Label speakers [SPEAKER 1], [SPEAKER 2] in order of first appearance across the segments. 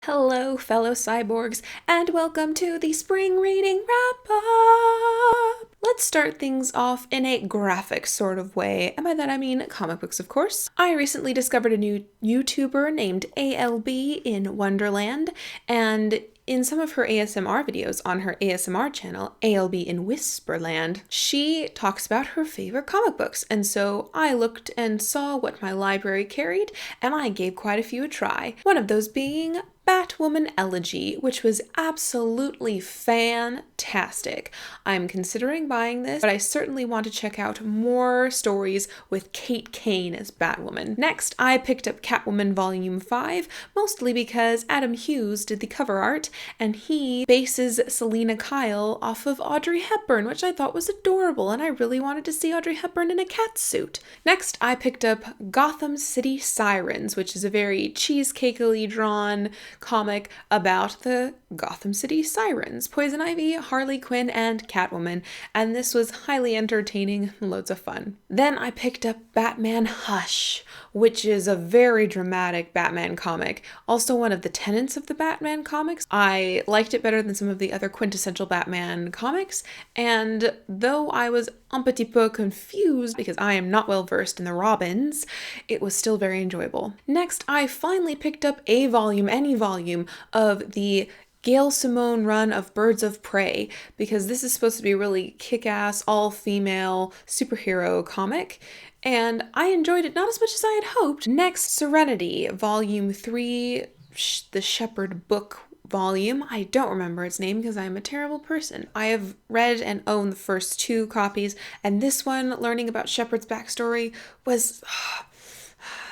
[SPEAKER 1] Hello, fellow cyborgs, and welcome to the spring reading wrap-up! Let's start things off in a graphic sort of way, and by that I mean comic books, of course. I recently discovered a new YouTuber named ALB in Wonderland, and in some of her ASMR videos on her ASMR channel, ALB in Whisperland, she talks about her favorite comic books, and so I looked and saw what my library carried, and I gave quite a few a try. One of those being Batwoman Elegy, which was absolutely fantastic. I'm considering buying this, but I certainly want to check out more stories with Kate Kane as Batwoman. Next, I picked up Catwoman Volume 5, mostly because Adam Hughes did the cover art, and he bases Selena Kyle off of Audrey Hepburn, which I thought was adorable, and I really wanted to see Audrey Hepburn in a cat suit. Next, I picked up Gotham City Sirens, which is a very cheesecakily drawn comic about the Gotham City Sirens, Poison Ivy, Harley Quinn, and Catwoman, and this was highly entertaining, loads of fun. Then I picked up Batman Hush, which is a very dramatic Batman comic, also one of the tenets of the Batman comics. I liked it better than some of the other quintessential Batman comics, and though I was un petit peu confused because I am not well versed in the Robins, it was still very enjoyable. Next, I finally picked up any volume of the Gail Simone run of Birds of Prey, because this is supposed to be a really kick-ass, all-female superhero comic, and I enjoyed it not as much as I had hoped. Next, Serenity, Volume 3, the Shepherd book volume. I don't remember its name because I'm a terrible person. I have read and owned the first two copies, and this one, learning about Shepherd's backstory, was...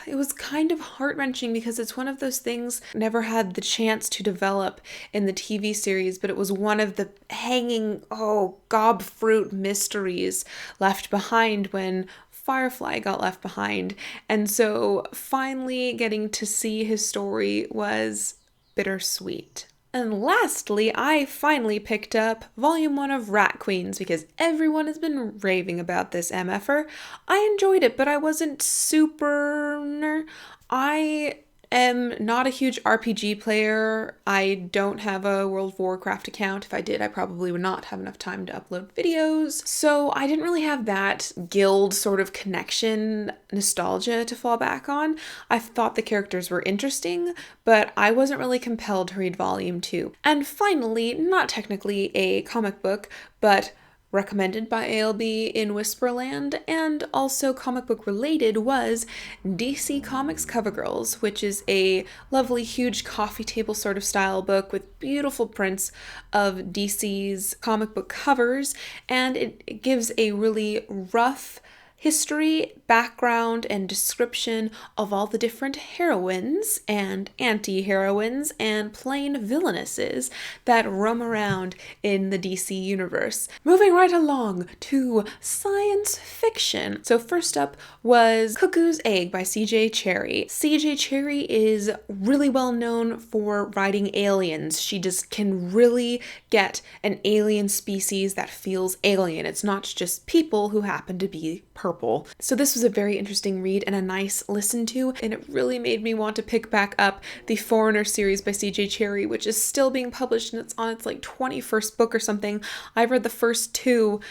[SPEAKER 1] It was kind of heart-wrenching because it's one of those things never had the chance to develop in the TV series, but it was one of the hanging, gobfruit mysteries left behind when Firefly got left behind. And so finally getting to see his story was bittersweet. And lastly, I finally picked up Volume 1 of Rat Queens because everyone has been raving about this MFer. I enjoyed it, but I wasn't super... I am not a huge RPG player. I don't have a World of Warcraft account. If I did, I probably would not have enough time to upload videos. So I didn't really have that guild sort of connection nostalgia to fall back on. I thought the characters were interesting, but I wasn't really compelled to read Volume 2. And finally, not technically a comic book, but recommended by ALB in Whisperland, and also comic book related, was DC Comics CoverGirls, which is a lovely, huge coffee table sort of style book with beautiful prints of DC's comic book covers, and it gives a really rough history, background, and description of all the different heroines and anti-heroines and plain villainesses that roam around in the DC universe. Moving right along to science fiction. So first up was Cuckoo's Egg by C.J. Cherry. C.J. Cherry is really well known for writing aliens. She just can really get an alien species that feels alien. It's not just people who happen to be purple. So this was a very interesting read and a nice listen to, and it really made me want to pick back up the Foreigner series by C.J. Cherry, which is still being published and it's on its 21st book or something. I've read the first two,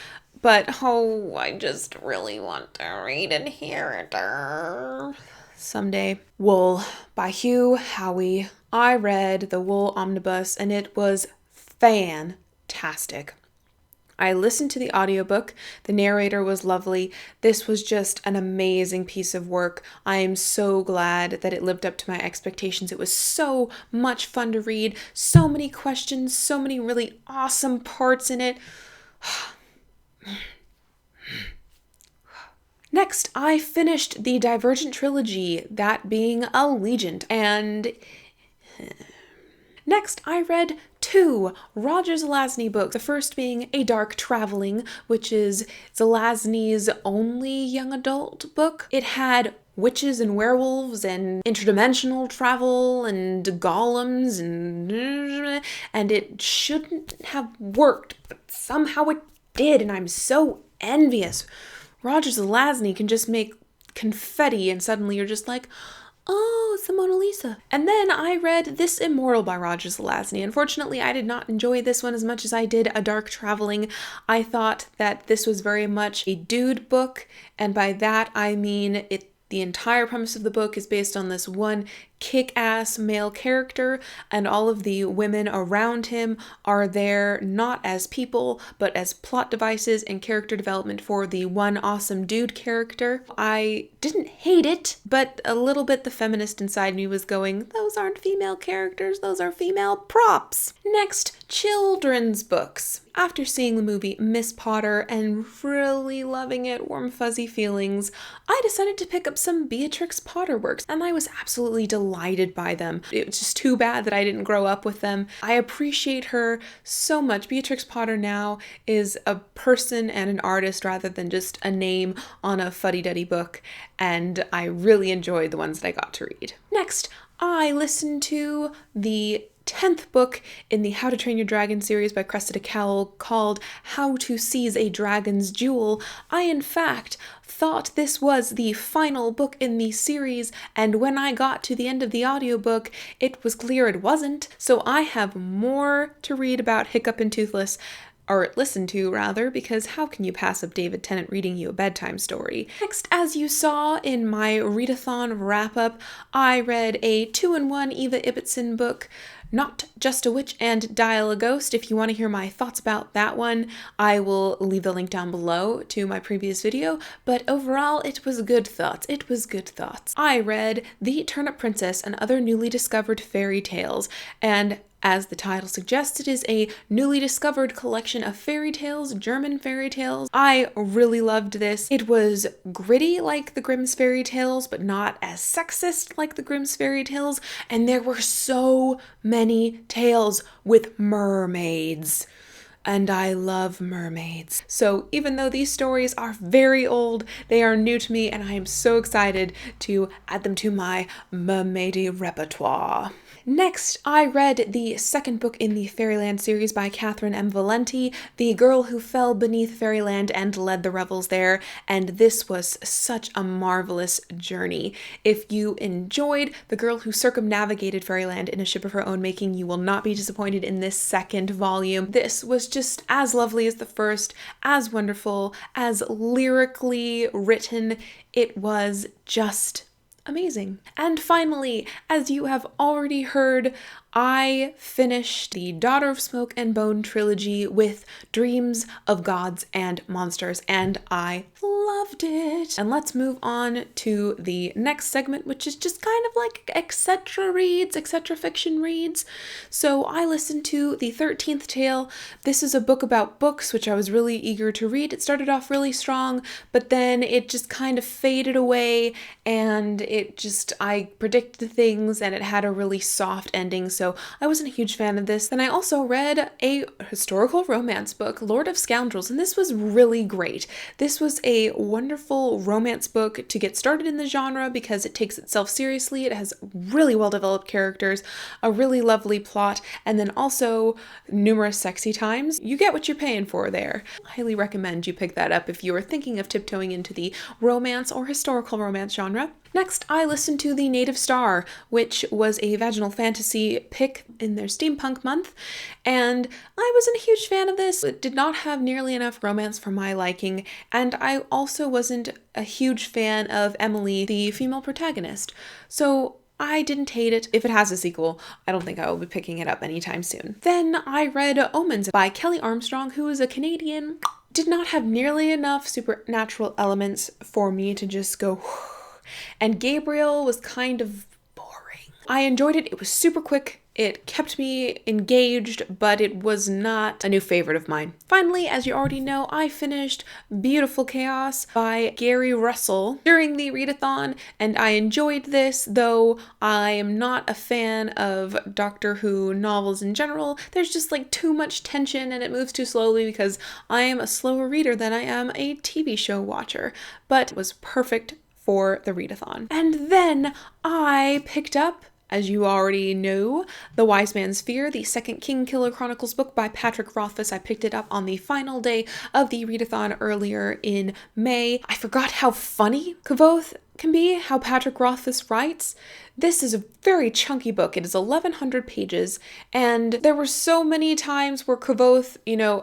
[SPEAKER 1] but I just really want to read and hear it someday. Wool by Hugh Howey. I read the Wool Omnibus and it was fantastic. I listened to the audiobook. The narrator was lovely. This was just an amazing piece of work. I am so glad that it lived up to my expectations. It was so much fun to read. So many questions, so many really awesome parts in it. Next, I finished the Divergent trilogy, that being Allegiant, and... Next, I read two Roger Zelazny books, the first being A Dark Traveling, which is Zelazny's only young adult book. It had witches and werewolves and interdimensional travel and golems and it shouldn't have worked, but somehow it did, and I'm so envious. Roger Zelazny can just make confetti and suddenly you're just like, Oh, it's the Mona Lisa. And then I read This Immortal by Roger Zelazny. Unfortunately, I did not enjoy this one as much as I did A Dark Traveling. I thought that this was very much a dude book, and by that I mean the entire premise of the book is based on this one kick-ass male character, and all of the women around him are there not as people, but as plot devices and character development for the one awesome dude character. I didn't hate it, but a little bit the feminist inside me was going, those aren't female characters, those are female props. Next, children's books. After seeing the movie Miss Potter and really loving it, warm fuzzy feelings, I decided to pick up some Beatrix Potter works, and I was absolutely delighted by them. It was just too bad that I didn't grow up with them. I appreciate her so much. Beatrix Potter now is a person and an artist rather than just a name on a fuddy-duddy book, and I really enjoyed the ones that I got to read. Next, I listened to the 10th book in the How to Train Your Dragon series by Cressida Cowell called How to Seize a Dragon's Jewel. I, in fact, thought this was the final book in the series, and when I got to the end of the audiobook, it was clear it wasn't, so I have more to read about Hiccup and Toothless, or listen to rather, because how can you pass up David Tennant reading you a bedtime story? Next, as you saw in my readathon wrap-up, I read a 2-in-1 Eva Ibbotson book, Not Just a Witch and Dial a Ghost. If you want to hear my thoughts about that one, I will leave the link down below to my previous video, but overall it was good thoughts. It was good thoughts. I read The Turnip Princess and Other Newly Discovered Fairy Tales, and as the title suggests, it is a newly discovered collection of fairy tales, German fairy tales. I really loved this. It was gritty like the Grimm's fairy tales, but not as sexist like the Grimm's fairy tales, and there were so many tales with mermaids. And I love mermaids. So even though these stories are very old, they are new to me, and I am so excited to add them to my mermaidy repertoire. Next, I read the second book in the Fairyland series by Catherine M. Valenti, The Girl Who Fell Beneath Fairyland and Led the Revels There, and this was such a marvelous journey. If you enjoyed The Girl Who Circumnavigated Fairyland in a Ship of Her Own Making, you will not be disappointed in this second volume. This was just as lovely as the first, as wonderful, as lyrically written. It was just amazing. And finally, as you have already heard, I finished the Daughter of Smoke and Bone trilogy with Dreams of Gods and Monsters, and I loved it. And let's move on to the next segment, which is just kind of like etc. reads, etc. fiction reads. So I listened to The 13th Tale. This is a book about books, which I was really eager to read. It started off really strong, but then it just kind of faded away, and I predicted things, and it had a really soft ending, so I wasn't a huge fan of this. Then I also read a historical romance book, Lord of Scoundrels, and this was really great. This was a wonderful romance book to get started in the genre because it takes itself seriously. It has really well-developed characters, a really lovely plot, and then also numerous sexy times. You get what you're paying for there. I highly recommend you pick that up if you are thinking of tiptoeing into the romance or historical romance genre. Next, I listened to The Native Star, which was a vaginal fantasy pick in their steampunk month, and I wasn't a huge fan of this. It did not have nearly enough romance for my liking, and I also wasn't a huge fan of Emily, the female protagonist. So I didn't hate it. If it has a sequel, I don't think I will be picking it up anytime soon. Then I read Omens by Kelly Armstrong, who is a Canadian. Did not have nearly enough supernatural elements for me to just go and Gabriel was kind of boring. I enjoyed it. It was super quick. It kept me engaged, but it was not a new favorite of mine. Finally, as you already know, I finished Beautiful Chaos by Gary Russell during the readathon, and I enjoyed this, though I am not a fan of Doctor Who novels in general. There's just like too much tension and it moves too slowly because I am a slower reader than I am a TV show watcher, but it was perfect for the readathon. And then I picked up, as you already know, The Wise Man's Fear, the second King Killer Chronicles book by Patrick Rothfuss. I picked it up on the final day of the readathon earlier in May. I forgot how funny Kvothe can be how Patrick Rothfuss writes. This is a very chunky book. It is 1,100 pages, and there were so many times where Kvothe,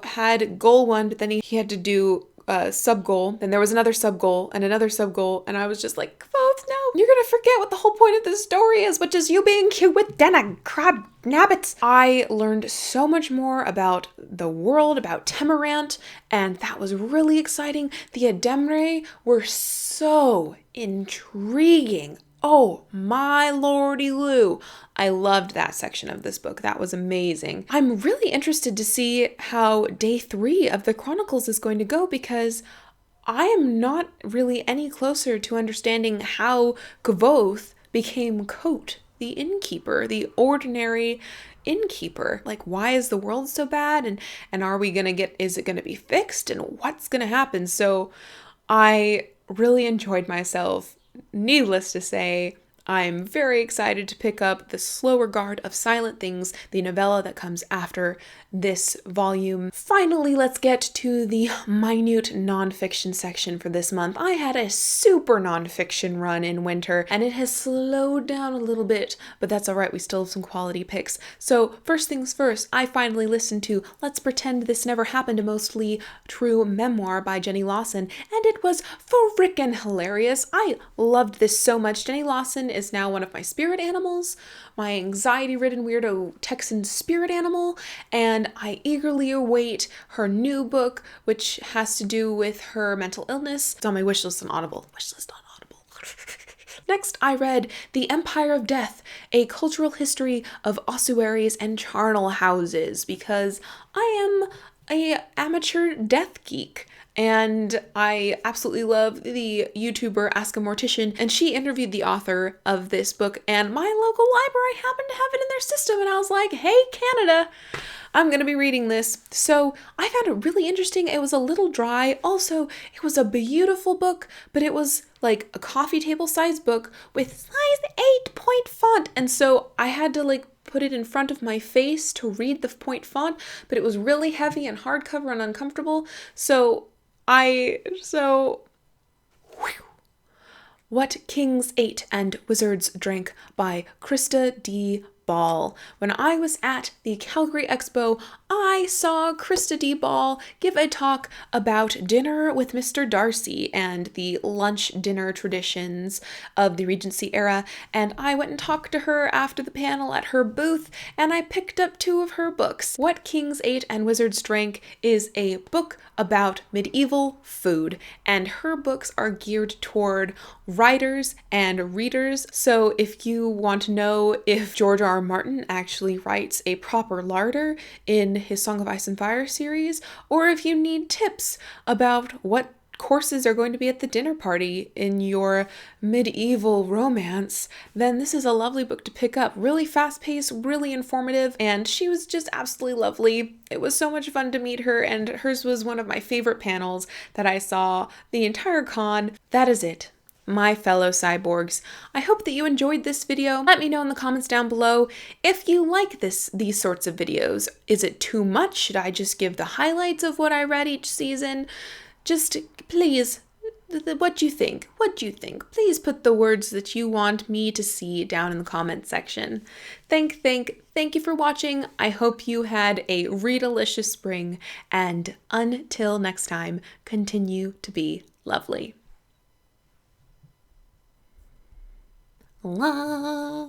[SPEAKER 1] had goal one, but then he had to do a sub goal. Then there was another sub goal and another sub goal, and I was just like, Kvothe, no, you're gonna forget what the whole point of this story is, which is you being cute with Denna, crab nabbits. I learned so much more about the world, about Temerant, and that was really exciting. The Ademre were so intriguing. Oh, my lordy Lou. I loved that section of this book. That was amazing. I'm really interested to see how day 3 of the Chronicles is going to go, because I am not really any closer to understanding how Kvothe became Kote, the innkeeper, the ordinary innkeeper. Like, why is the world so bad? And are we gonna is it gonna be fixed? And what's gonna happen? So I really enjoyed myself. Needless to say, I'm very excited to pick up The Slow Regard of Silent Things, the novella that comes after this volume. Finally, let's get to the minute nonfiction section for this month. I had a super nonfiction run in winter, and it has slowed down a little bit, but that's all right. We still have some quality picks. So first things first, I finally listened to Let's Pretend This Never Happened, a mostly true memoir by Jenny Lawson, and it was frickin' hilarious. I loved this so much. Jenny Lawson is now one of my spirit animals, my anxiety-ridden weirdo Texan spirit animal, and I eagerly await her new book, which has to do with her mental illness. It's on my wishlist on Audible. Next, I read The Empire of Death, A Cultural History of Ossuaries and Charnel Houses, because I am an amateur death geek. And I absolutely love the YouTuber Ask a Mortician, and she interviewed the author of this book, and my local library happened to have it in their system, and I was like, hey, Canada, I'm gonna be reading this. So I found it really interesting. It was a little dry. Also, it was a beautiful book, but it was like a coffee table size book with size 8-point font, and so I had to put it in front of my face to read the point font, but it was really heavy and hardcover and uncomfortable. What Kings Ate and Wizards Drank by Krista D. Ball. When I was at the Calgary Expo, I saw Krista D. Ball give a talk about dinner with Mr. Darcy and the lunch dinner traditions of the Regency era, and I went and talked to her after the panel at her booth, and I picked up 2 of her books. What Kings Ate and Wizards Drank is a book about medieval food, and her books are geared toward writers and readers. So if you want to know if George R. Martin actually writes a proper larder in his Song of Ice and Fire series, or if you need tips about what courses are going to be at the dinner party in your medieval romance, then this is a lovely book to pick up. Really fast-paced, really informative, and she was just absolutely lovely. It was so much fun to meet her, and hers was one of my favorite panels that I saw the entire con. That is it, my fellow cyborgs. I hope that you enjoyed this video. Let me know in the comments down below if you like these sorts of videos. Is it too much? Should I just give the highlights of what I read each season? Just please, what do you think? What do you think? Please put the words that you want me to see down in the comment section. Thank you for watching. I hope you had a read-alicious spring, and until next time, continue to be lovely. La.